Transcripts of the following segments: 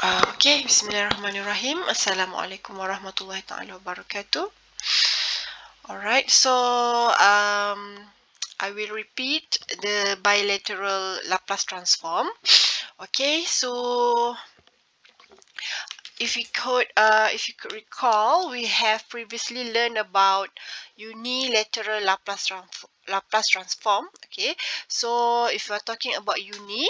Okay, Bismillahirrahmanirrahim. Assalamualaikum warahmatullahi ta'ala wabarakatuh. Alright, so I will repeat the bilateral Laplace transform. Okay, so if you could recall, we have previously learned about unilateral Laplace transform. Okay, so if you are talking about uni,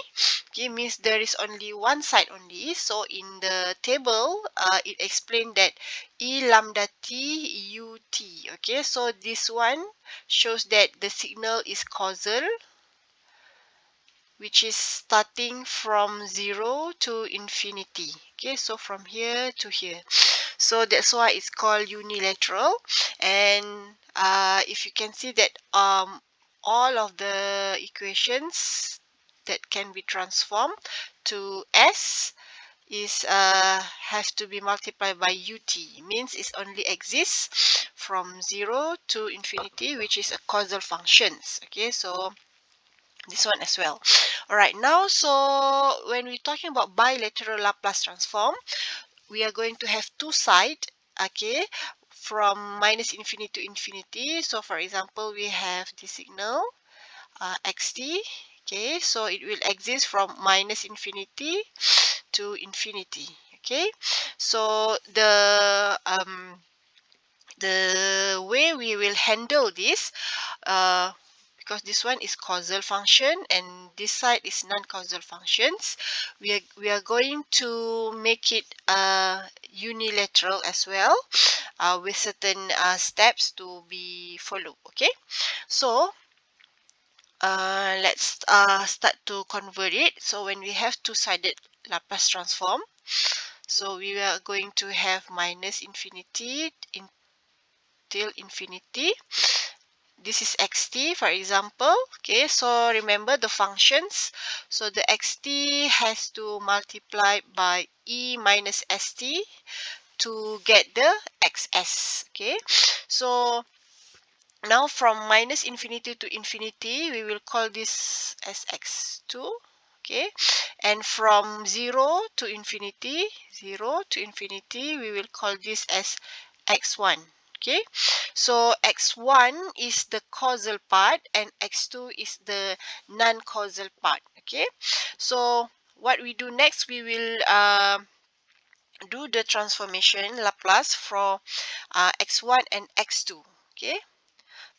okay, means there is only one side only. So in the table, it explained that E lambda t ut. Okay, so this one shows that the signal is causal, which is starting from 0 to infinity. Okay, so from here to here. So that's why it's called unilateral. And if you can see that all of the equations that can be transformed to S is have to be multiplied by ut, means it only exists from 0 to infinity, which is a causal functions. Okay, so this one as well. All right, now, so when we're talking about bilateral Laplace transform, we are going to have two sides, okay, from minus infinity to infinity. So for example, we have the signal xt, okay, so it will exist from minus infinity to infinity. Okay, so the way we will handle this, because this one is causal function and this side is non-causal functions, we are going to make it unilateral as well, with certain steps to be followed. Okay, so let's start to convert it. So when we have two-sided Laplace transform, so we are going to have minus infinity till infinity. This is xt, for example. Okay, so remember the functions. So the xt has to multiply by e minus st to get the xs. Okay, so now from minus infinity to infinity, we will call this as x2. Okay, and from 0 to infinity, we will call this as x1. Okay, so x1 is the causal part and x2 is the non-causal part. Okay, so what we do next, we will do the transformation Laplace for x1 and x2. Okay,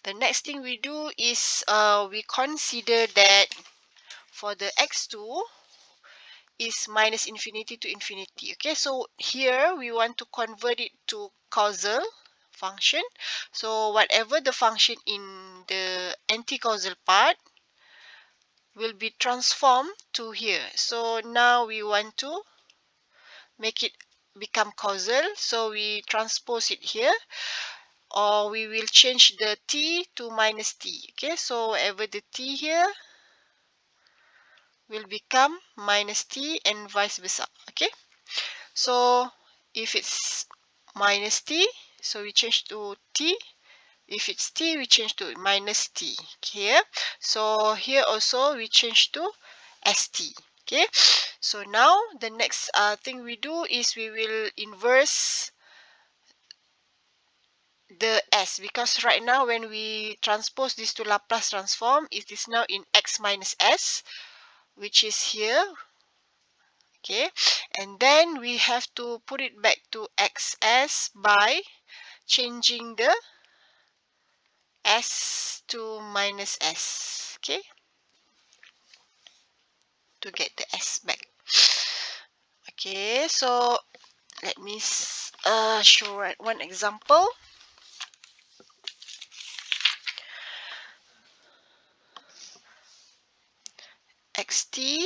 the next thing we do is we consider that for the x2 is minus infinity to infinity. Okay, so here we want to convert it to causal function. So whatever the function in the anti-causal part will be transformed to here. So now we want to make it become causal, so we transpose it here, or we will change the t to minus t. Okay, so whatever the t here will become minus t and vice versa. Okay, so if it's minus t, so we change to t. If it's t, we change to minus t here. So here also we change to st. Okay, so now the next thing we do is we will inverse the s, because right now when we transpose this to Laplace transform, it is now in x minus s, which is here. Okay, and then we have to put it back to xs by changing the s to minus s. Okay, to get the s back. Okay, so let me show one example. Xt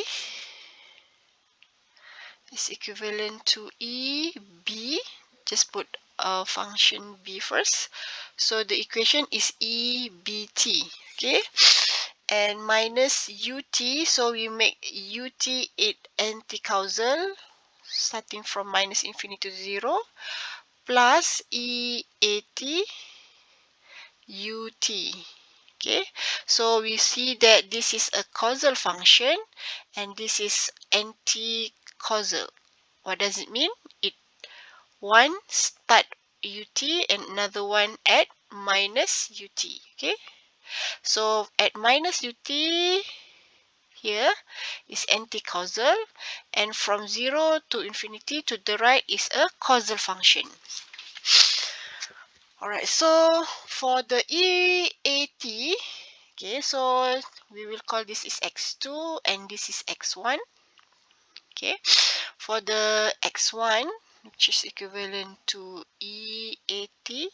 is equivalent to EB. Just put a function B first. So the equation is EBT. Okay, and minus UT. So we make UT it anti-causal, starting from minus infinity to 0, plus EAT UT. Okay, so we see that this is a causal function and this is anti-causal. What does it mean? It one start ut and another one at minus ut. Okay, so at minus ut here is anti-causal, and from 0 to infinity to the right is a causal function. Alright, so for the EAT, okay, so we will call this is x2 and this is x1. Okay, for the x1, which is equivalent to EAT,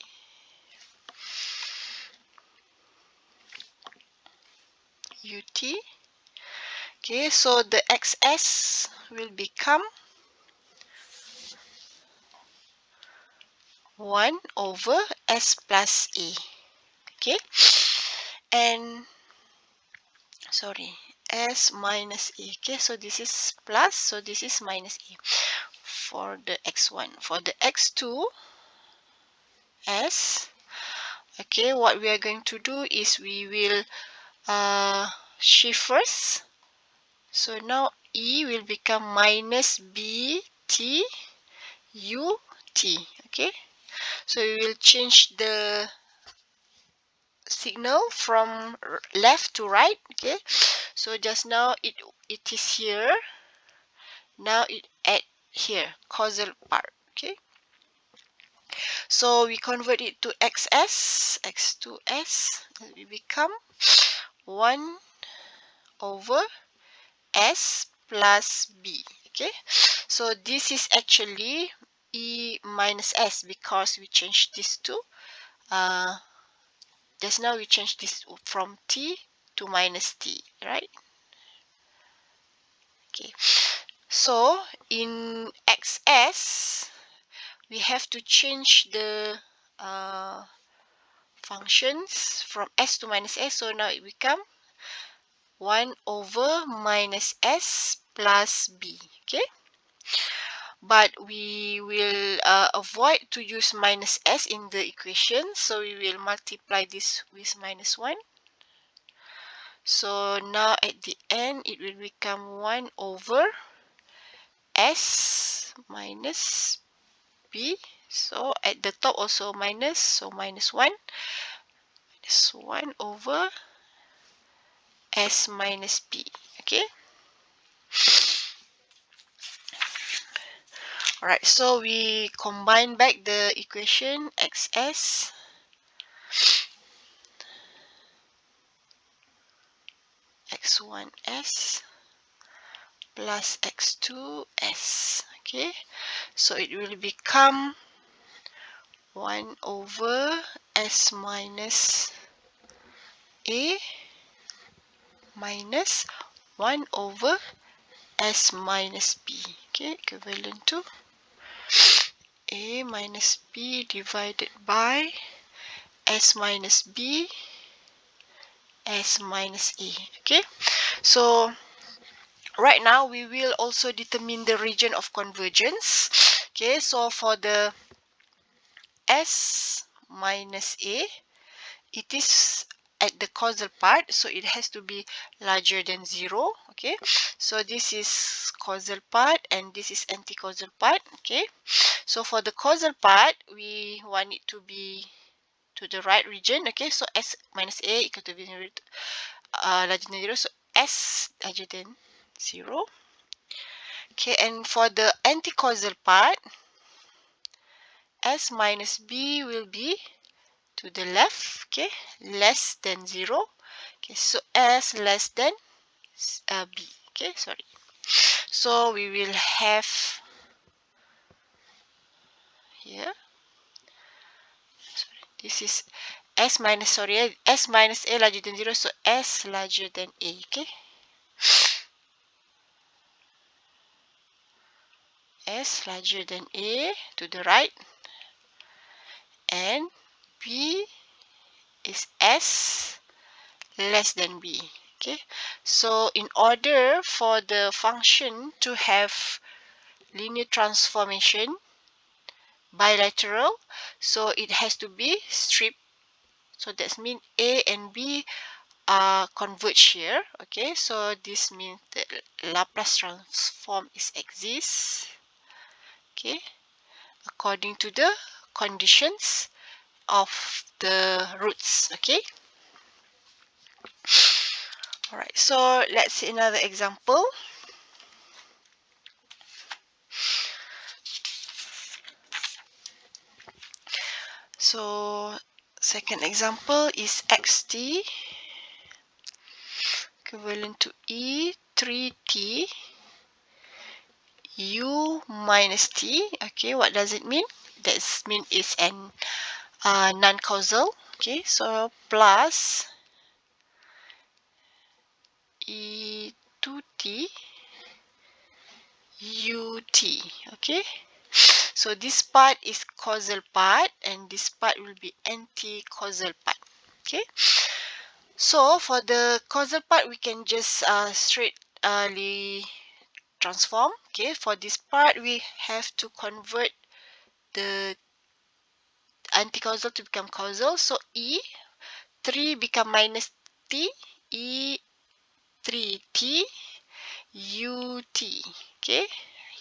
UT. Okay, so the XS will become 1 over S plus A. Okay, and sorry, S minus A. Okay, so this is plus, so this is minus A for the x1. For the x2, S. Okay, what we are going to do is we will shift first. So now E will become minus B T U T. Okay, so we will change the signal from left to right. Okay, so just now it is here, now it at here, causal part. Okay, so we convert it to XS, X2S, it will become 1 over S plus B. Okay, so this is actually E minus S because we changed this to just now we changed this from T to minus T, right? Okay, so in XS we have to change the functions from S to minus S, so now it become 1 over minus S plus B. Okay, but we will avoid to use minus S in the equation, so we will multiply this with minus 1. So now at the end it will become 1 over S minus B. So at the top also minus, so minus 1 over S minus B. Okay, alright, so we combine back the equation XS x1s plus x2s. Okay, so it will become 1 over S minus A minus 1 over S minus B. Okay, equivalent to A minus B divided by S minus B S minus A. Okay, so right now we will also determine the region of convergence. Okay, so for the S minus A, it is at the causal part, so it has to be larger than 0. Okay, so this is causal part and this is anti-causal part. Okay, so for the causal part we want it to be to the right region. Okay, so S minus A equal to larger than 0, so S larger than 0. Okay, and for the anti-causal part, S minus B will be to the left. Okay, less than 0. Okay, so S less than B. Okay, sorry. So we will have here, sorry, this is S minus A larger than 0, so S larger than A. Okay, S larger than A to the right, and B is S less than B. Okay, so in order for the function to have linear transformation bilateral, so it has to be stripped. So that means A and B are converge here. Okay, so this means the Laplace transform is exists. okay, according to the conditions of the roots. Okay, all right, so let's see another example. So second example is xt equivalent to E3t u minus t. Okay, what does it mean? That mean it's an non-causal. Okay, so plus E2t ut. Okay, so this part is causal part and this part will be anti-causal part. Okay, so for the causal part we can just straightly transform. Okay, for this part we have to convert the anti-causal to become causal. So E3 become minus T, E3T UT. Okay,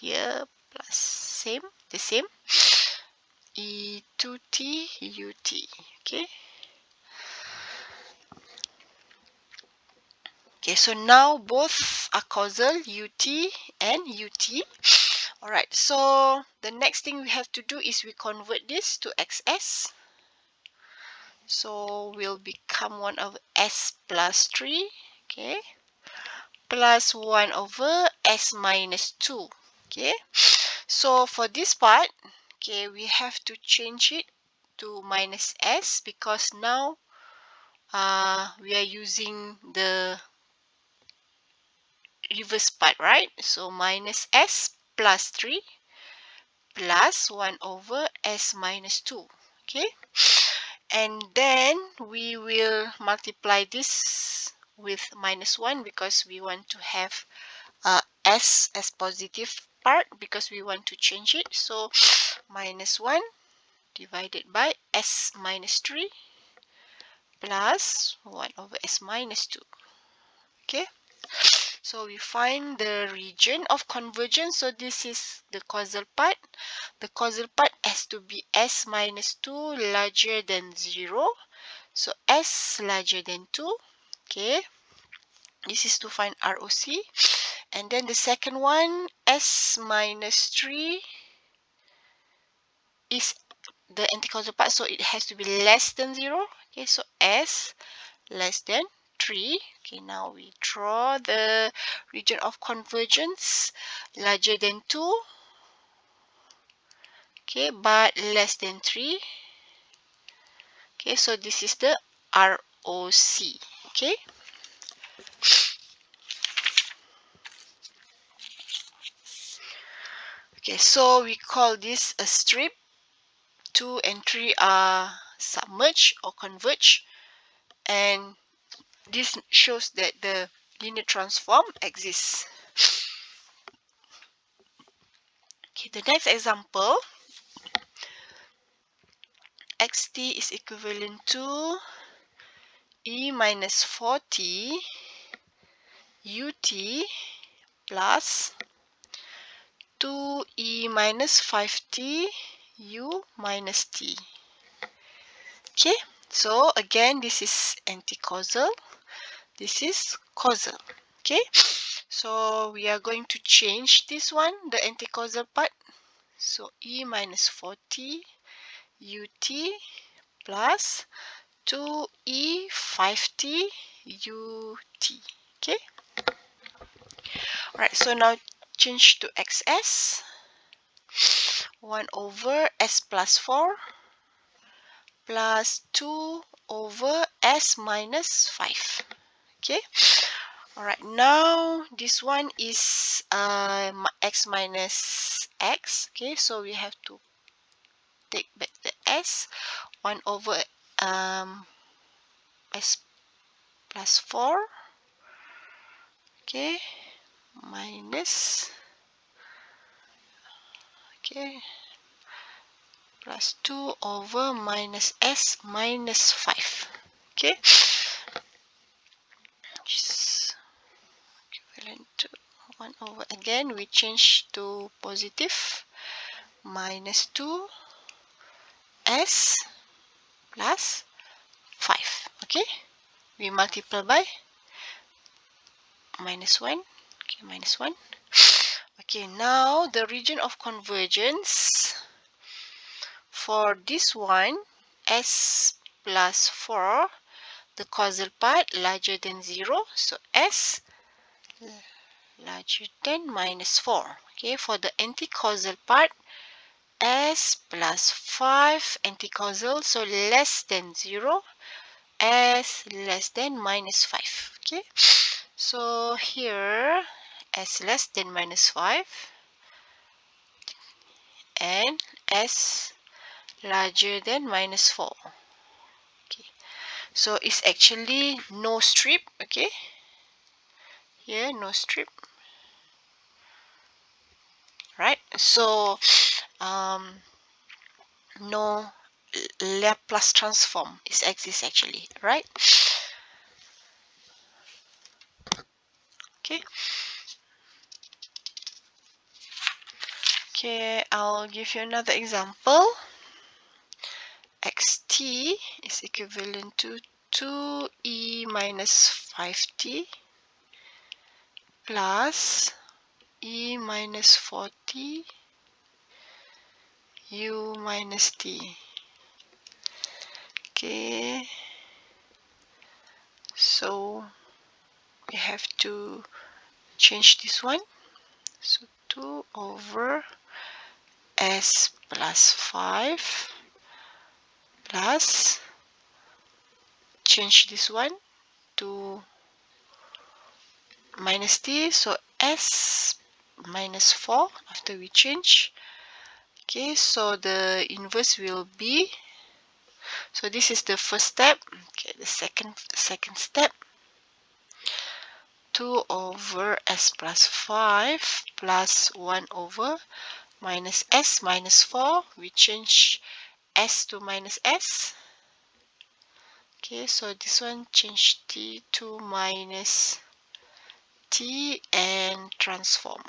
here plus the same E2T UT. Okay. Okay, so now both are causal, UT and UT. Alright, so the next thing we have to do is we convert this to XS. So will become 1 over S plus 3, okay, plus 1 over S minus 2, okay. So for this part, okay, we have to change it to minus S because now we are using the reverse part, right? So minus S plus 3 plus 1 over S minus 2, okay. And then we will multiply this with minus 1 because we want to have S as positive part because we want to change it. So minus 1 divided by S minus 3 plus 1 over S minus 2. Okay, so we find the region of convergence. So this is the causal part. The causal part has to be S minus 2 larger than 0. So S larger than 2. Okay, this is to find ROC. And then the second one, S minus 3 is the anticausal part, so it has to be less than 0. Okay, so S less than 3. Okay, now we draw the region of convergence larger than 2. Okay, but less than 3. Okay, so this is the ROC. Okay. Okay, so we call this a strip. 2 and 3 are submerged or converge, and this shows that the linear transform exists. Okay, the next example, xt is equivalent to e minus 4t ut plus 2e minus 5t u minus t. Okay, so again this is anticausal, this is causal. Okay, so we are going to change this one, the anticausal part. So e minus 4t ut plus 2e 5t ut. Okay, alright, so now change to xs. 1 over s plus 4 plus 2 over s minus 5. Okay, alright, now this one is x minus x. Okay, so we have to take back the s. 1 over s plus 4, okay, minus, okay, plus 2 over minus s minus 5. Okay, which is equivalent to 1 over, again we change to positive, minus 2 s plus 5. Okay, we multiply by minus 1. Okay, minus 1. Okay, now the region of convergence for this one, s plus 4, the causal part larger than 0, so s larger than minus 4. Okay, for the anti-causal part, s plus 5 anti-causal, so less than 0, s less than minus 5. Okay, so here s less than minus 5 and s larger than minus 4. Okay, so it's actually no strip. Okay, here no strip, right? So no Laplace transform is exists actually, right? Okay. Okay, I'll give you another example. Xt is equivalent to 2e minus 5t plus e minus 4t u minus t. Okay, so we have to change this one. So 2 over s plus 5 plus, change this one to minus t, so s minus 4 after we change. Okay, so the inverse will be, so this is the first step. Okay, the second step, 2 over s plus 5 plus 1 over minus s minus 4. We change s to minus s. Okay, so this one change t to minus t and transform.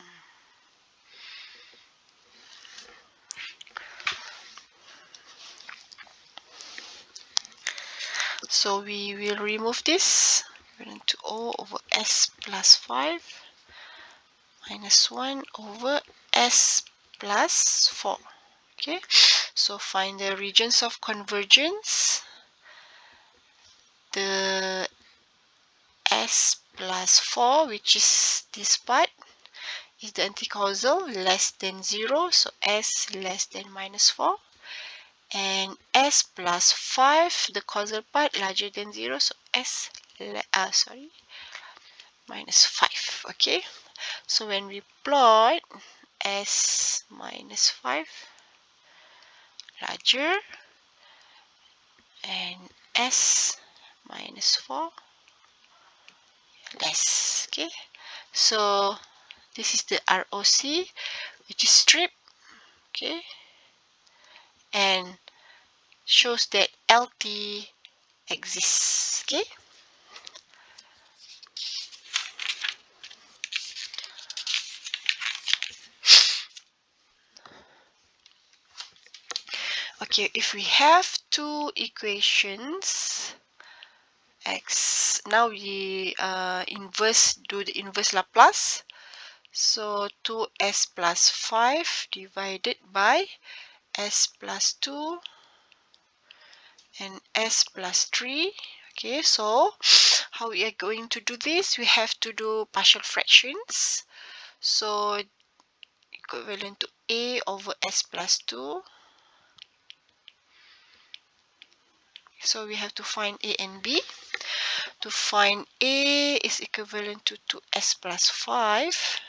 So we will remove this. We're going to O over s plus 5 minus 1 over s plus 4. Okay, so find the regions of convergence. The s plus 4, which is this part, is the anticausal, less than 0, so s less than minus 4. And s plus 5, the causal part, larger than 0, so s minus 5. Okay, so when we plot s minus 5 larger and s minus 4 less. Okay, so this is the ROC, which is strip. Okay, and shows that LT exists. Okay, okay, if we have two equations, x, now we do the inverse Laplace. So 2s plus 5 divided by s plus 2 and s plus 3. Okay, so how we are going to do this? We have to do partial fractions. So equivalent to a over s plus 2. So we have to find a and b. To find a is equivalent to 2s plus 5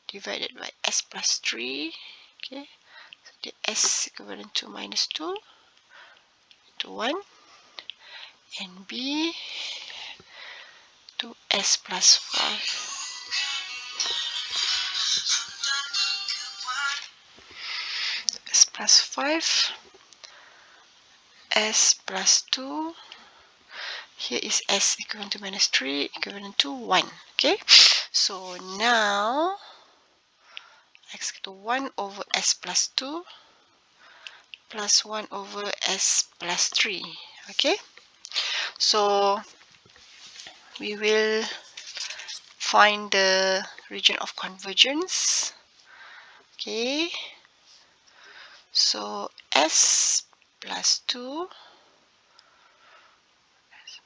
divided by s plus 3. Okay, so the s equivalent to minus 2 to 1, and b to s plus 5. S plus 5, s plus 2. Here is s equivalent to minus 3, equivalent to 1. Okay, so now x to 1 over s plus 2 plus 1 over s plus 3. Okay, so we will find the region of convergence. Okay, so s plus 2 s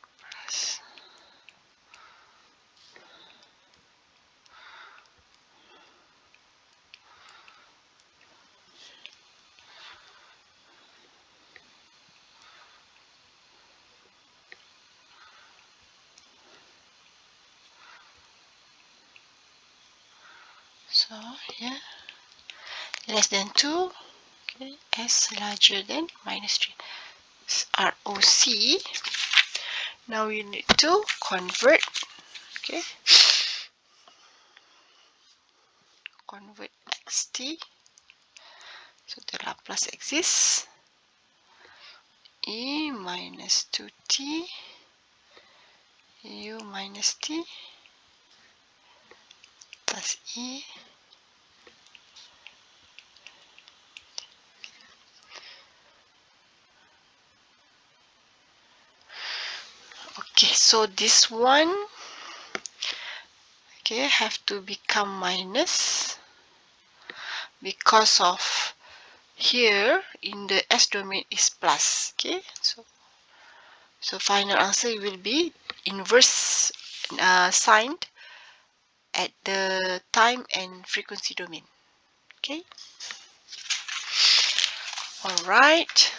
plus so here less than 2. Okay, s larger than minus 3. It's ROC. Now you need to convert. Okay, convert xt. So the Laplace exists. E minus 2t u minus t plus e okay, so this one okay have to become minus because of here in the s domain is plus. Okay, so final answer will be inverse signed at the time and frequency domain. Okay, all right.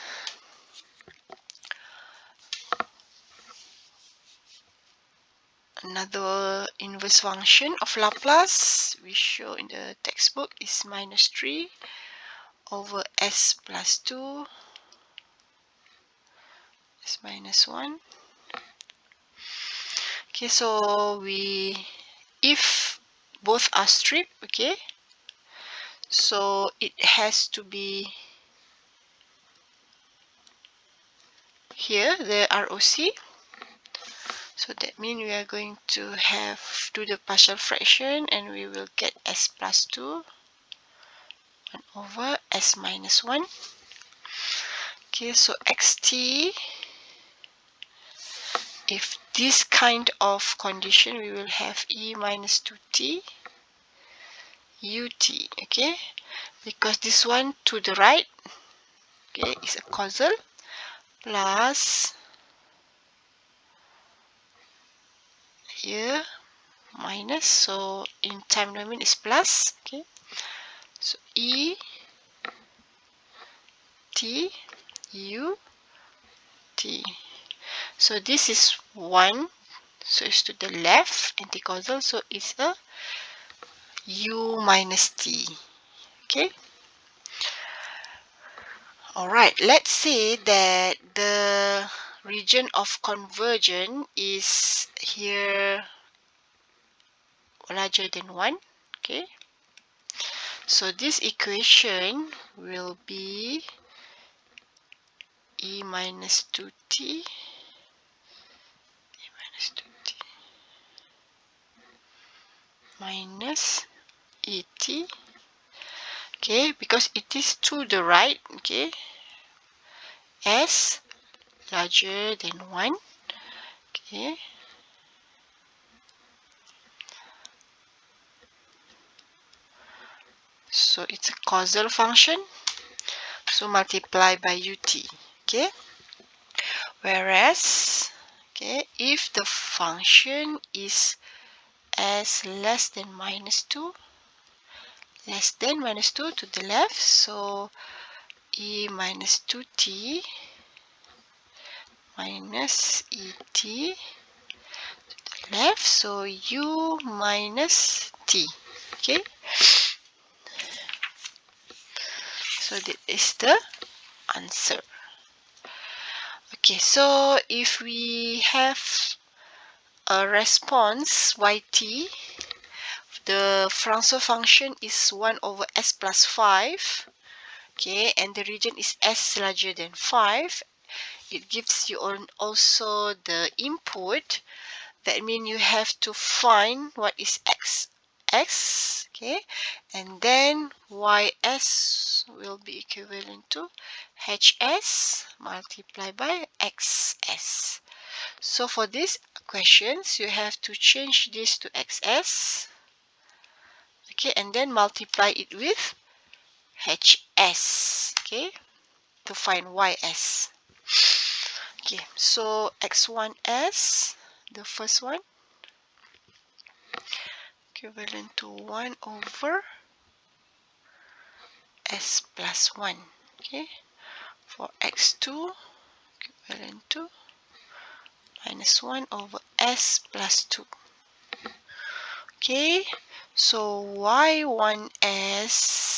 Another inverse function of Laplace we show in the textbook is minus 3 over s plus 2 s minus 1. Okay, so if both are stripped, okay, so it has to be here the ROC. So that means we are going to have do the partial fraction and we will get s plus 2 1 over s minus 1. Okay, so xt, if this kind of condition we will have e minus 2t ut. Okay, because this one to the right, okay, is a causal, plus here minus, so in time domain is plus. Okay, so e t u t, so this is 1, so it's to the left anticausal, so it's a u minus t. Okay, all right, let's say that the region of convergence is here larger than 1. Okay, so this equation will be e minus 2t minus et. Okay, because it is to the right. Okay, s larger than 1. Okay, so it's a causal function, so multiply by ut. Okay, whereas okay, if the function is s less than minus 2, less than minus 2 to the left, so e minus 2t minus et to the left, so u minus t. Okay, so this is the answer. Okay, so if we have a response yt the transfer function is 1 over s plus 5, okay, and the region is s larger than 5. It gives you also the input. That means you have to find what is x, okay, and then ys will be equivalent to hs multiplied by xs. So for these questions, you have to change this to xs, okay, and then multiply it with hs, okay, to find ys. Okay, so x1s, the first one, equivalent to 1 over s plus 1, okay. For x2, equivalent to minus 1 over s plus 2. Okay, so y1s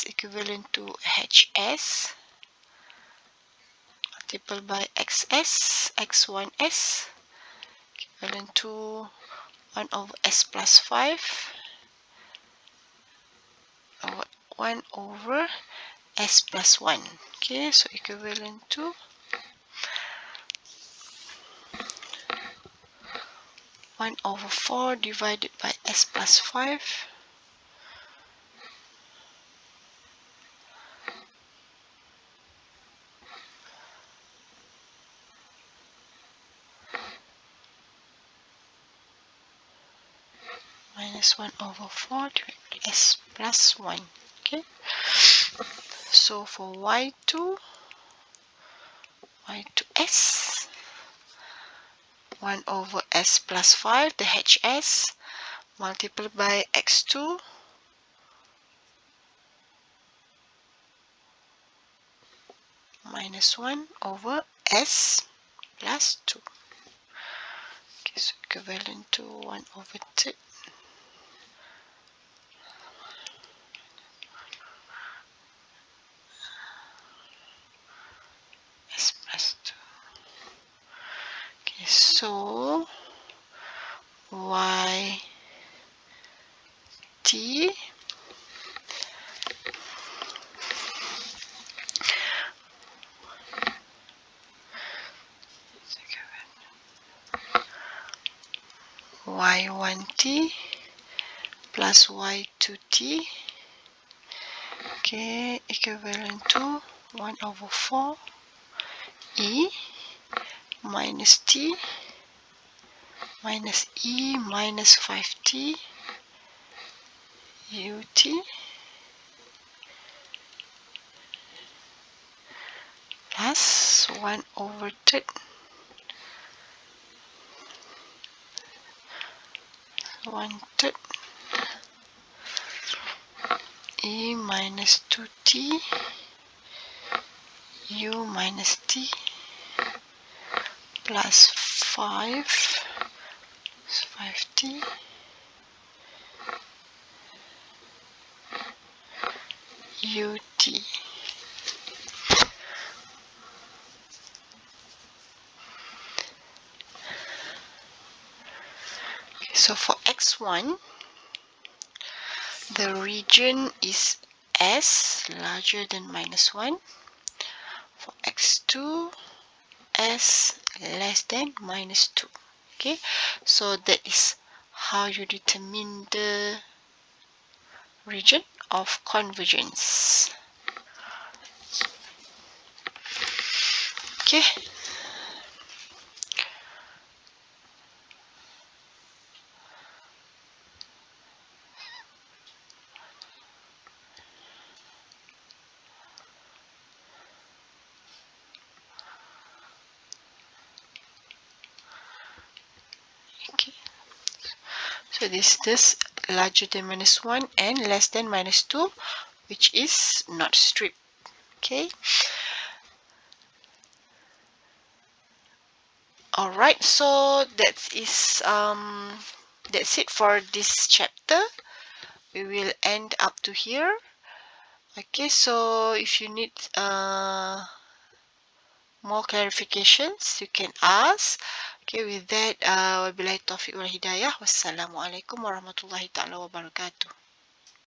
equivalent to hs multiplied by xs, x1s equivalent to 1 over s plus 5 over 1 over s plus 1. Okay, so equivalent to 1 over 4 divided by s plus 5 minus 1 over 4 divided by s plus 1. Okay, so for y2s 1 over s plus 5, the hs multiplied by x2 minus 1 over s plus 2. Okay, so equivalent to 1 over 2 s plus 2. Okay, so t y1t plus y2t, okay, equivalent to 1 over 4 e minus t minus e minus 5t ut plus 1 over 3 1/3 e minus 2t u minus t plus 5t ut. So for x1, the region is s larger than minus 1. For x2, s less than minus 2. Okay, so that is how you determine the region of convergence. Okay, okay. So this larger than minus 1 and less than minus 2, which is not stripped. Okay. Alright, so that's it for this chapter. We will end up to here. Okay, so if you need more clarifications, you can ask. Okay, with that, wabillahi taufiq wal hidayah. Wassalamualaikum warahmatullahi ta'ala wabarakatuh.